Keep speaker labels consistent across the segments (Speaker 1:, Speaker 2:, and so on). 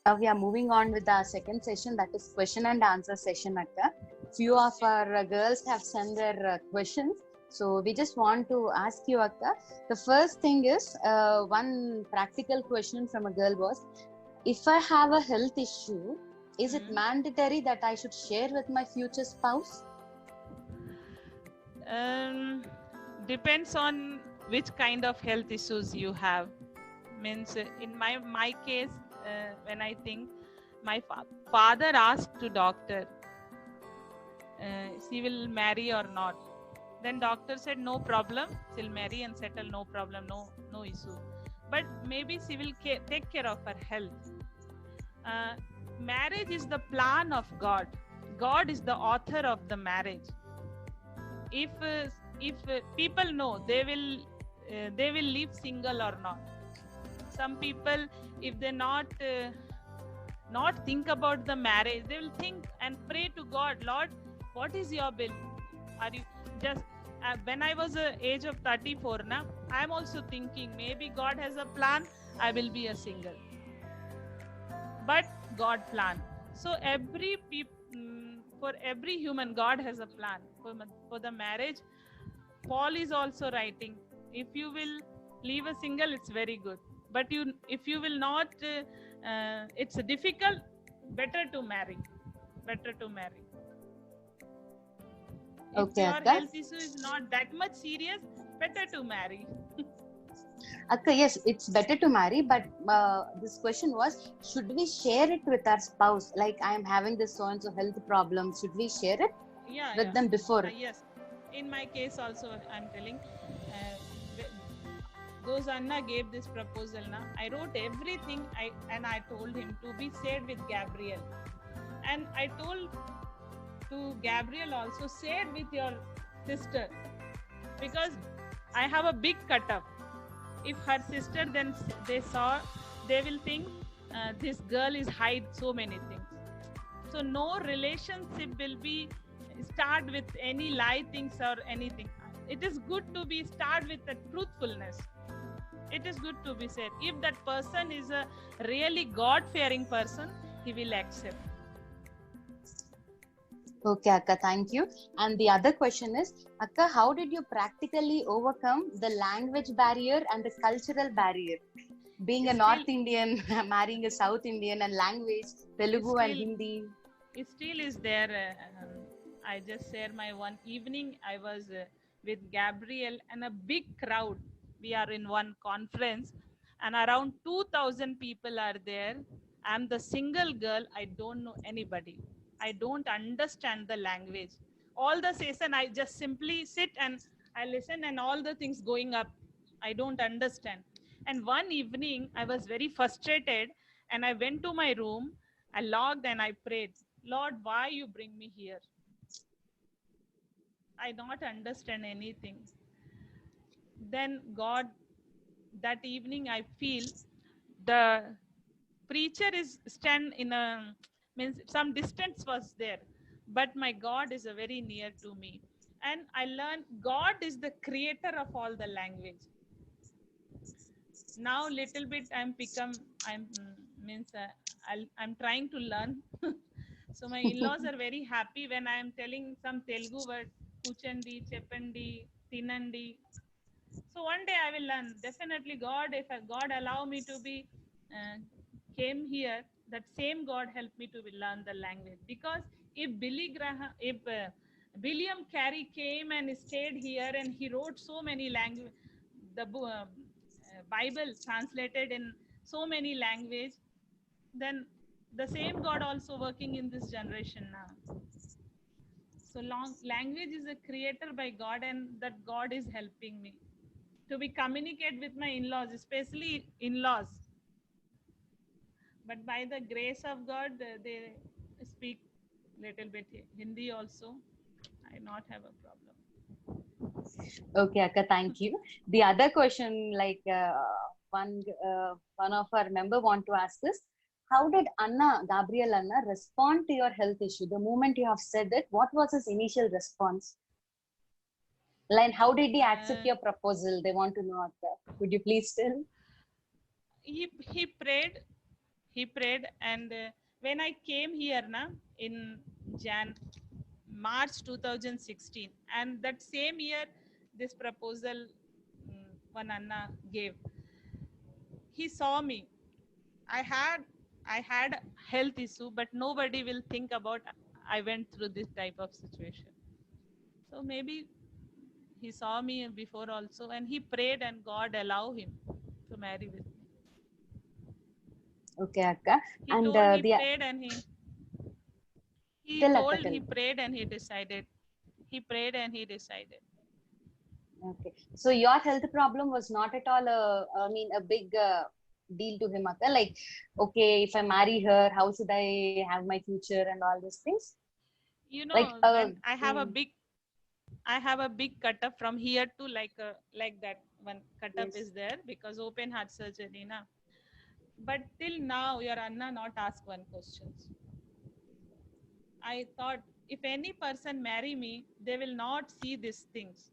Speaker 1: We are moving on with our second session, that is question and answer session, Akka. Few of our girls have sent their questions. So we just want to ask you, Akka. The first thing is, one practical question from a girl was, if I have a health issue, is it mandatory that I should share with my future spouse?
Speaker 2: Depends on which kind of health issues you have. Means in my case, when I think my father asked to doctor, she will marry or not. Then doctor said no problem, she'll marry and settle, no problem, no issue. But maybe she will take care of her health. Marriage is the plan of God. God is the author of the marriage. If people know, they will live single or not. Some people, if they not think about the marriage, they will think and pray to God, Lord, what is your will? Are you just when I was age of 34 now, I am also thinking maybe God has a plan, I will be a single. But God plan. So for every human, God has a plan. For the marriage, Paul is also writing, if you will leave a single, it's very good. But if you will not, it's difficult, better to marry. If your health issue is not that much serious, better to marry.
Speaker 1: Akka, yes, it's better to marry, but this question was, should we share it with our spouse? Like, I am having this so-and-so health problem. Should we share it with them before?
Speaker 2: Yes. In my case also, I'm telling, those Anna gave this proposal, I wrote everything and I told him to be shared with Gabriel. And I told to Gabriel also, share with your sister, because I have a big cut-off. If her sister, then they will think this girl is hide so many things. So no relationship will be start with any lie things or anything. It is good to be start with the truthfulness. It is good to be said. If that person is a really God-fearing person, he will accept.
Speaker 1: Okay, Akka, thank you. And the other question is, Akka, how did you practically overcome the language barrier and the cultural barrier? Being a North Indian, marrying a South Indian, and language, Telugu and Hindi.
Speaker 2: It still is there. I just shared my one evening. I was with Gabriel and a big crowd. We are in one conference and around 2,000 people are there. I'm the single girl. I don't know anybody. I don't understand the language. All the session, I just simply sit and I listen and all the things going up. I don't understand. And one evening, I was very frustrated and I went to my room. I logged and I prayed, Lord, why you bring me here? I don't understand anything. Then God, that evening I feel the preacher is stand in a, means some distance was there, but my God is a very near to me. And I learned God is the creator of all the language. Now little bit I'm trying to learn. So my in-laws are very happy when I am telling some Telugu word, kuchandi, cheppandi, tinandi. So one day I will learn. Definitely God, if God allow me to be came here, that same God helped me to learn the language. Because if William Carey came and stayed here and he wrote so many language, the Bible translated in so many language, then the same God also working in this generation now. So language is a creator by God, and that God is helping me to be communicate with my in-laws, especially in-laws. But by the grace of God, they speak little bit Hindi also. I not have a problem.
Speaker 1: Okay, Akka, thank you. The other question, like one of our member want to ask is, how did Gabriel Anna respond to your health issue? The moment you have said it, what was his initial response? Like, how did he accept your proposal? They want to know, Akka. Could you please tell?
Speaker 2: He prayed. he prayed, and when I came here na, in March 2016, and that same year this proposal one Anna gave. He saw me. I had i had health issue, but nobody will think about I went through this type of situation. So maybe he saw me before also, and he prayed, and God allow him to marry with me.
Speaker 1: Okay, Akka.
Speaker 2: He
Speaker 1: And
Speaker 2: told, he
Speaker 1: the
Speaker 2: prayed, and he
Speaker 1: tell Akka,
Speaker 2: told,
Speaker 1: tell.
Speaker 2: he prayed, and he decided. He prayed and he decided.
Speaker 1: Okay. So your health problem was not at all I mean, a big deal to him, Akka. Like, okay, if I marry her, how should I have my future and all these things?
Speaker 2: You
Speaker 1: Like,
Speaker 2: know, when I have a big cut up from here to like that one cut up
Speaker 1: yes.
Speaker 2: is there because open heart surgery na. But till now your Anna not ask one questions. I thought if any person marry me, they will not see these things.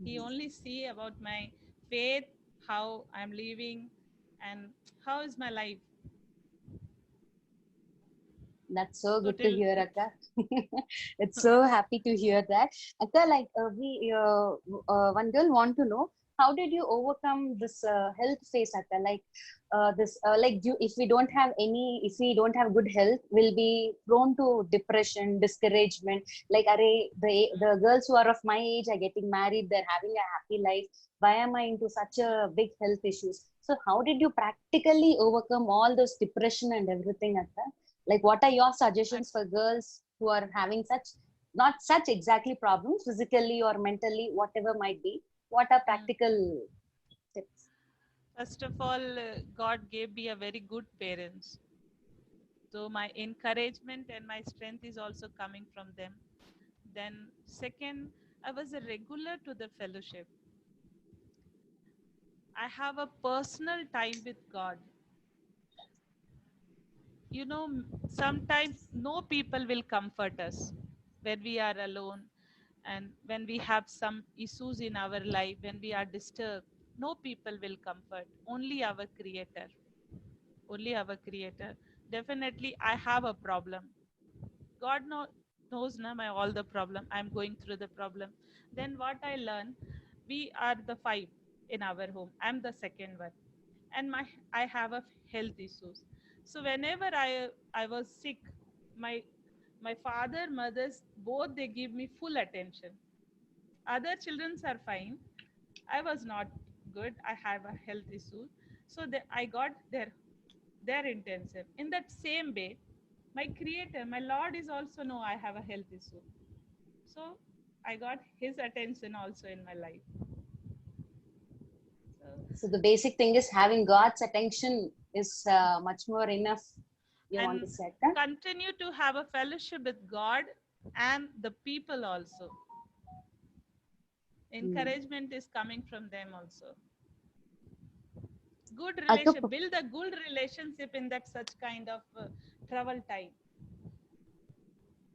Speaker 2: He
Speaker 1: Mhm.
Speaker 2: only see about my faith, how I'm living, and how is my life.
Speaker 1: That's so
Speaker 2: So
Speaker 1: good to
Speaker 2: till
Speaker 1: hear, Akka. It's so happy to hear that. Akka, like one girl want to know how did you overcome this health phase, Akka? Like if we don't have if we don't have good health, we'll be prone to depression, discouragement. Like, the girls who are of my age are getting married, they're having a happy life. Why am I into such a big health issues? So how did you practically overcome all those depression and everything, Akka? Like, what are your
Speaker 2: I-
Speaker 1: suggestions for girls who are having not such exactly problems, physically or mentally, whatever might be? What are
Speaker 2: mm.
Speaker 1: practical tips?
Speaker 2: First of all, God gave me a very good parents. So my encouragement and my strength is also coming from them. Then second, I was a regular to the fellowship. I have a personal time with God. You know, sometimes no people will comfort us when we are alone, and when we have some issues in our life, when we are disturbed. No people will comfort, only our Creator. Only our Creator. Definitely I have a problem. God knows na my all the problem. I'm going through the problem. Then what I learn, we are the five in our home. I'm the second one, and I have a health issues. So whenever I was sick, my my father, mothers, both they give me full attention. Other children are fine. I was not good. I have a health issue, so I got their intensive. In that same way, my Creator, my Lord is also know I have a health issue. So I got his attention also in my life. So
Speaker 1: So the basic thing is having God's attention is much more enough. You want to
Speaker 2: and
Speaker 1: say that?
Speaker 2: continue to have a fellowship with God and the people also.
Speaker 1: Hmm.
Speaker 2: Encouragement is coming from them also. Good
Speaker 1: Akka,
Speaker 2: relation, build a good relationship in that such kind of travel time.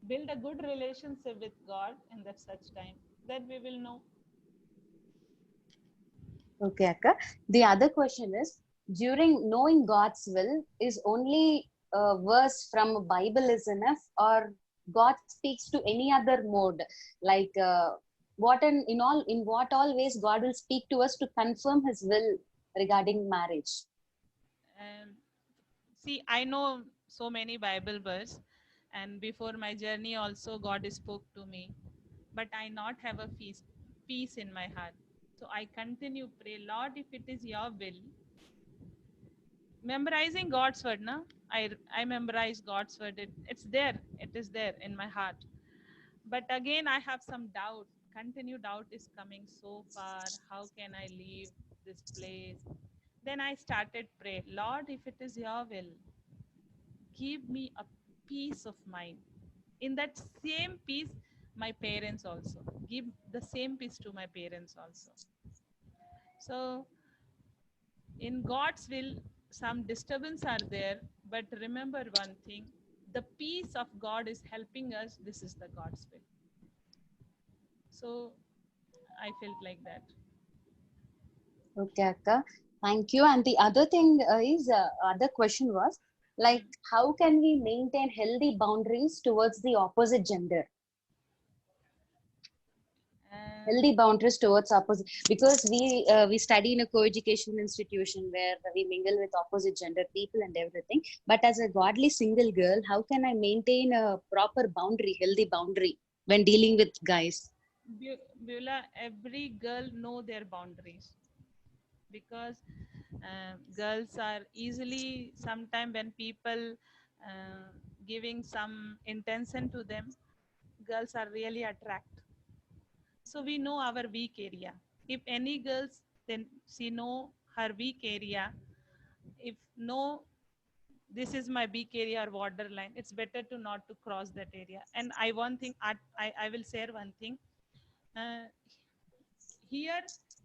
Speaker 2: Build a good relationship with God in that such time. That we will know.
Speaker 1: okay, Akka. The other question is, during knowing God's will, is only a verse from a Bible is enough, or God speaks to any other mode? Like, in what all ways God will speak to us to confirm His will regarding marriage?
Speaker 2: And see, I know so many Bible verse, and before my journey also God spoke to me, but I not have a peace in my heart. So I continue pray, Lord, if it is your will, memorizing God's word, na? I memorize God's word. It's there. It is there in my heart. But again, I have some doubt. Continued doubt is coming so far. How can I leave this place? Then I started pray, Lord, if it is your will, give me a peace of mind. In that same peace, my parents also give the same peace to my parents also. So in God's will, some disturbance are there, but remember one thing: the peace of God is helping us. This is the God's will. So I felt like that.
Speaker 1: Okay, Akka. Thank you. And the other thing other question was, Like, how can we maintain healthy boundaries towards the opposite gender? Healthy boundaries towards opposite, because we study in a co-educational institution where we mingle with opposite gender people and everything. But as a godly single girl, how can I maintain a proper boundary, healthy boundary, when dealing with guys?
Speaker 2: Beulah, every girl know their boundaries, because girls are easily, sometime when people giving some intention to them, girls are really attract. So we know our weak area. If any girls, then she know her weak area. If no, this is my weak area or borderline, it's better to not to cross that area. And I one thing, I will share one thing. uh, Here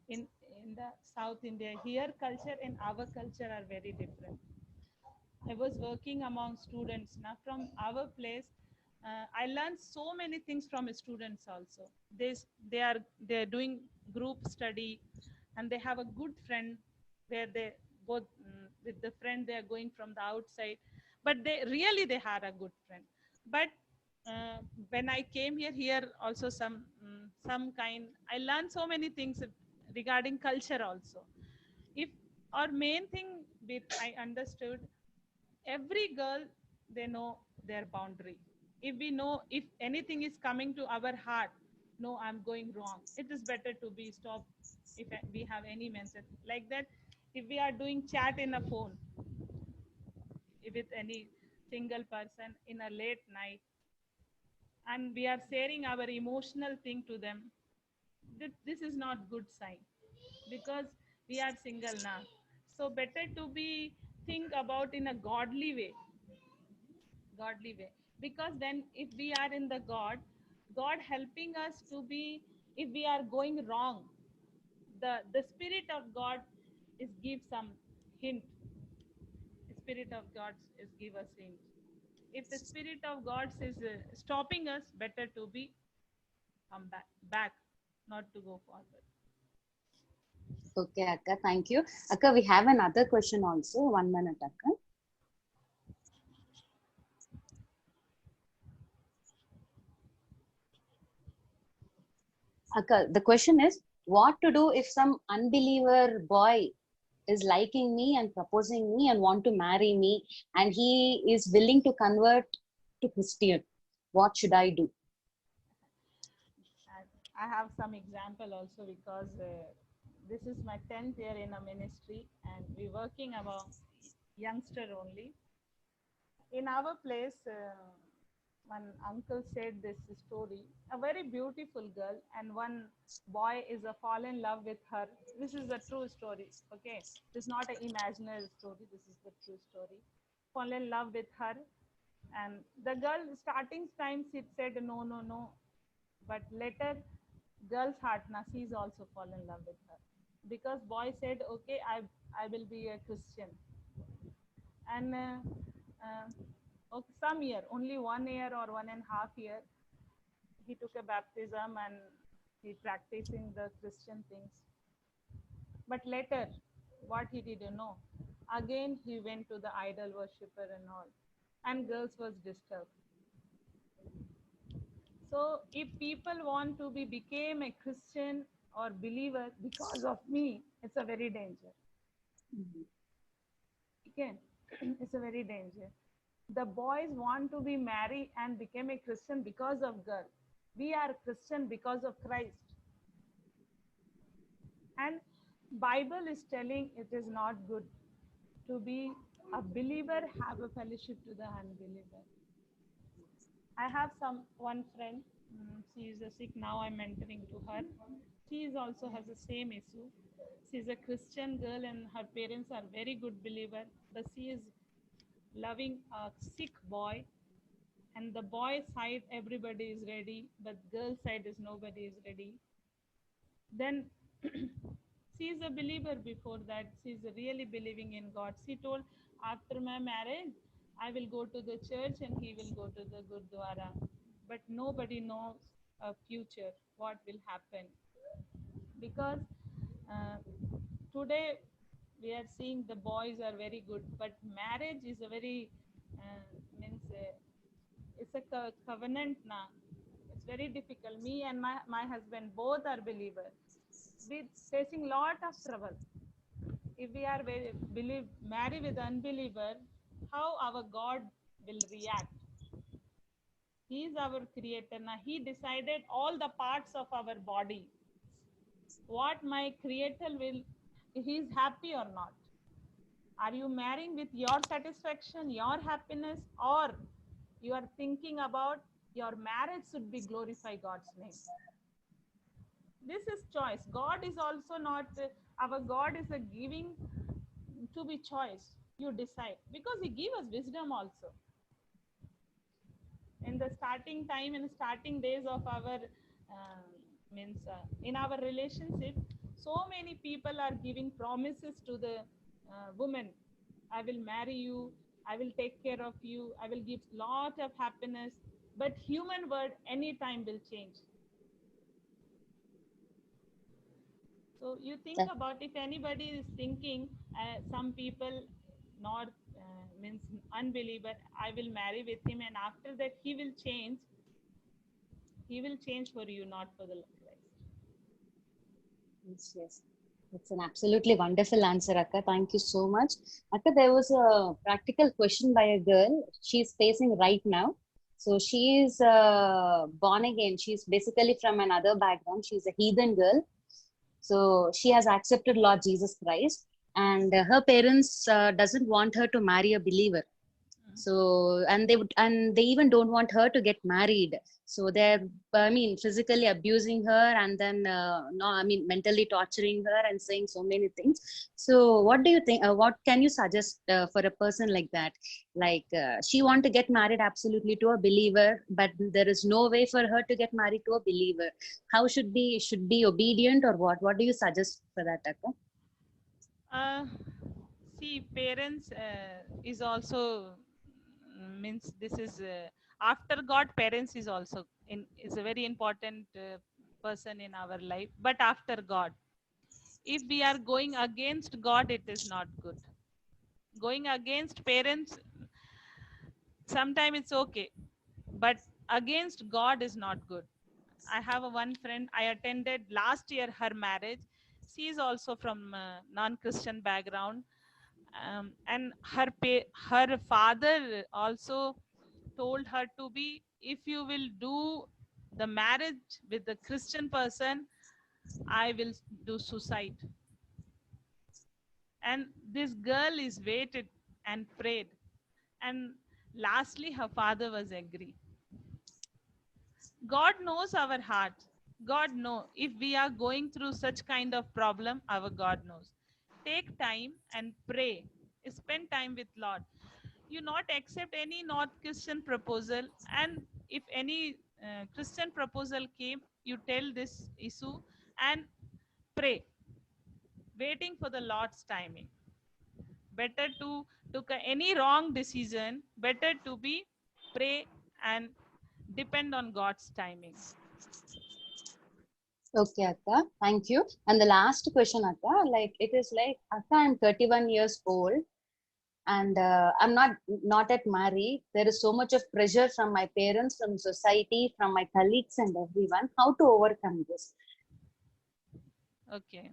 Speaker 2: in the South India, here culture and our culture are very different. I was working among students now from our place. I learned so many things from students also. They are doing group study, and they have a good friend where they both with the friend they are going from the outside, but they had a good friend. But uh, when I came here also some kind, I learned so many things regarding culture also. If our main thing with I understood, every girl, they know their boundary. If we know if anything is coming to our heart, no, I'm going wrong, it is better to be stopped. If we have any mindset like that, if we are doing chat in a phone with any single person in a late night, and we are sharing our emotional thing to them, this is not good sign, because we are single now. So better to be think about in a godly way, because then if we are in the God helping us to be, if we are going wrong, the spirit of God is give some hint. Spirit of God is give us hint. If the spirit of God is stopping us, better to be come back, not to go forward.
Speaker 1: Okay, Akka, thank you. Akka, we have another question also. 1 minute, Akka. Akka, the question is, what to do if some unbeliever boy is liking me and proposing me and want to marry me, and he is willing to convert to Christian? What should I do?
Speaker 2: I have some example also, because this is my 10th year in a ministry, and we're working about youngster only. In our place, one uncle said this story. A very beautiful girl, and one boy is a fall in love with her. This is a true story. Okay, this is not an imaginary story. This is the true story. Fall in love with her, and the girl starting time she said no, no, no, but later girl's heart now she's also fall in love with her, because boy said okay, I will be a Christian. And okay, some year, only 1 year or 1.5 year, he took a baptism and he practicing the Christian things. But later, what he didn't know, again he went to the idol worshipper and all, and girls was disturbed. So if people want to be became a Christian or believer because of me, it's a very danger. Okay, it's a very danger. The boys want to be married and become a Christian because of girl. We are Christian because of Christ. And Bible is telling it is not good to be a believer, have a fellowship to the unbeliever. I have one friend. She is a sick now. I'm mentoring to her. She is also has the same issue. She is a Christian girl, and her parents are very good believer. But she is loving a sick boy, and the boy side everybody is ready, but girl side is nobody is ready. Then she is a believer. Before that, she is really believing in God. She told, after my marriage, I will go to the church and he will go to the Gurdwara. But nobody knows a future, what will happen. Because uh, today we are seeing the boys are very good, but marriage is a very means it's a covenant now. It's very difficult. Me and my husband both are believers. We facing lot of trouble. If we are very believe marry with unbeliever, how our God will react? He is our creator. Now he decided all the parts of our body. What my creator will, he is happy or not? Are you marrying with your satisfaction, your happiness, or you are thinking about your marriage should be glorify God's name? This is choice. God is also not our God is a giving to be choice. You decide because He give us wisdom also. In the starting time, in starting days of our in our relationship, so many people are giving promises to the woman. I will marry you. I will take care of you. I will give lot of happiness. But human word anytime will change. So you think about if anybody is thinking, some people not means unbeliever, I will marry with him, and after that he will change. He will change for you, not for the Christ.
Speaker 1: Yes, yes. It's an absolutely wonderful answer, Akka. Thank you so much. Akka, there was a practical question by a girl she's facing right now. So she is born again. She's basically from another background. She's a heathen girl. So she has accepted Lord Jesus Christ, and her parents doesn't want her to marry a believer. So and they even don't want her to get married. So they're, I mean, physically abusing her, and then no, I mean, mentally torturing her and saying so many things. So what do you think, what can you suggest for a person like that? Like she want to get married absolutely to a believer, but there is no way for her to get married to a believer. How should be obedient, or what do you suggest for that, Akka?
Speaker 2: Uh, See, parents is also means this is after God. Parents is also is a very important person in our life. But after God, if we are going against God, it is not good. Going against parents, sometimes it's okay, but against God is not good. I have one friend. I attended last year her marriage. She is also from non-Christian background, and her father also told her to be, if you will do the marriage with the Christian person, I will do suicide. And this girl is waited and prayed, and lastly her father was agree. God knows our heart. God know if we are going through such kind of problem, our God knows. Take time and pray. Spend time with Lord. You not accept any not Christian proposal, and if any Christian proposal came, you tell this issue and pray, waiting for the Lord's timing. Better to took any wrong decision, better to be pray and depend on God's timing.
Speaker 1: Okay, Akka, thank you. And the last question, Akka, like it is like, Akka, I'm 31 years old, and I'm not yet married. There is so much of pressure from my parents, from society, from my colleagues and everyone. How to overcome this?
Speaker 2: Okay.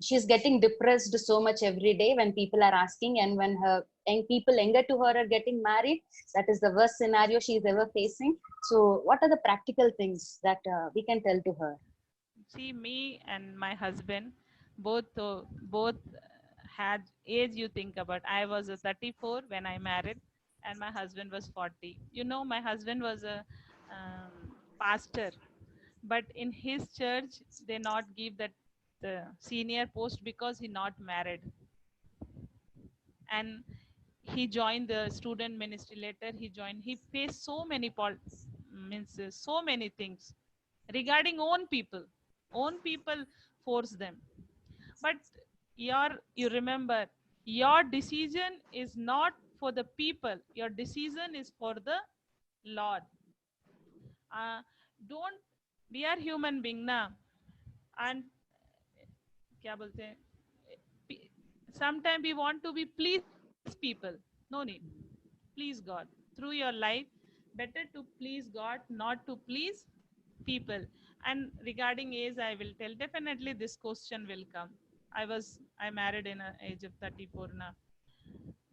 Speaker 1: She's getting depressed so much every day when people are asking, and when her young people younger to her are getting married, that is the worst scenario she's ever facing. So what are the practical things that we can tell to her?
Speaker 2: See, me and my husband both had age. You think about, I was a 34 when I married, and my husband was 40. My husband was a pastor, but in his church they not give that the senior post because he not married, and he joined the student ministry. Later he faced so many so many things regarding own people force them. But you remember, your decision is not for the people, your decision is for the Lord. Don't, we are human being na, and क्या बोलते हैं, Sometimes we want to be please people. No need. Please God. Through your life, better to please God, not to please people. And regarding age, I will tell definitely this question will come. I married in a age of 34 now.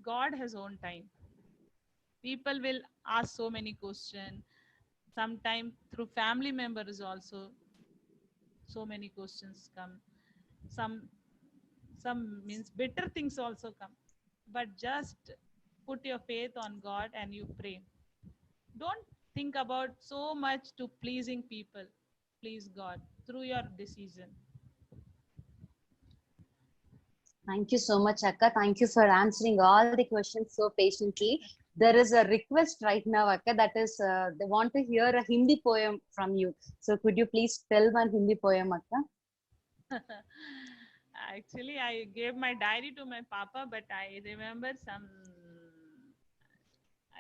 Speaker 2: God has own time. People will ask so many questions. Sometimes through family members also, so many questions come. Some some means bitter things also come. But just put your faith on God and you pray. Don't think about so much to pleasing people. Please God through your decision.
Speaker 1: Thank you so much, Akka. Thank you for answering all the questions so patiently. There is a request right now, Akka, that is, they want to hear a Hindi poem from you. So could you please tell one Hindi poem, Akka?
Speaker 2: Actually, I gave my diary to my papa, but I remember some.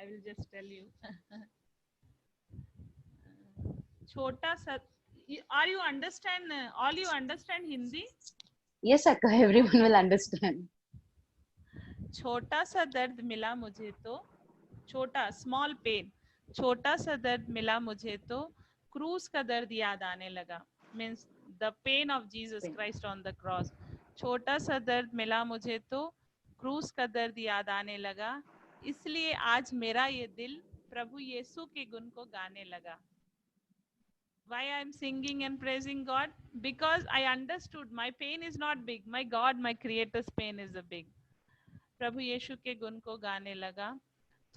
Speaker 2: I will just tell you. Chota sa. Are you understand? All you understand Hindi?
Speaker 1: Yes, Akka, everyone will understand.
Speaker 2: छोटा सा दर्द मिला मुझे तो छोटा small pen छोटा सा दर्द मिला मुझे तो क्रूस का दर्द याद आने लगा means the pain of Jesus Christ on the cross छोटा सा दर्द मिला मुझे तो क्रूस का दर्द याद आने लगा इसलिए आज मेरा ये दिल प्रभु यीशु के गुण को गाने लगा why I am singing and praising God because I understood my pain is not big my God my creator's pain is a big प्रभु यीशु के गुण को गाने लगा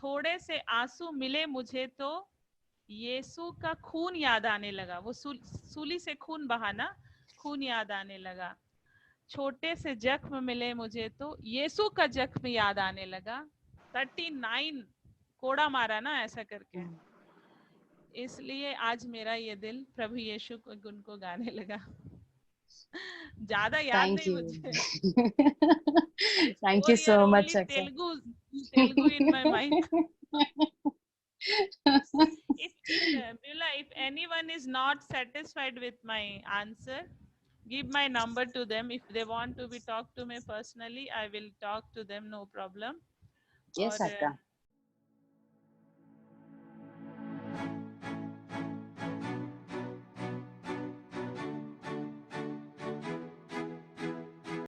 Speaker 2: थोड़े से आंसू मिले मुझे तो यीशु का खून याद आने लगा वो सूली से खून बहाना खून याद आने लगा छोटे से जख्म मिले मुझे तो यीशु का जख्म याद आने लगा 39 कोड़ा मारा ना ऐसा करके इसलिए आज मेरा ये दिल प्रभु यीशु के गुण को गाने लगा ज्यादा याद नहीं मुझे
Speaker 1: Thank you so much, Akka.
Speaker 2: Telugu in my mind. If anyone is not satisfied with my answer, give my number to them. If they want to be talk to me personally, I will talk to them, no problem.
Speaker 1: Yes, Akka.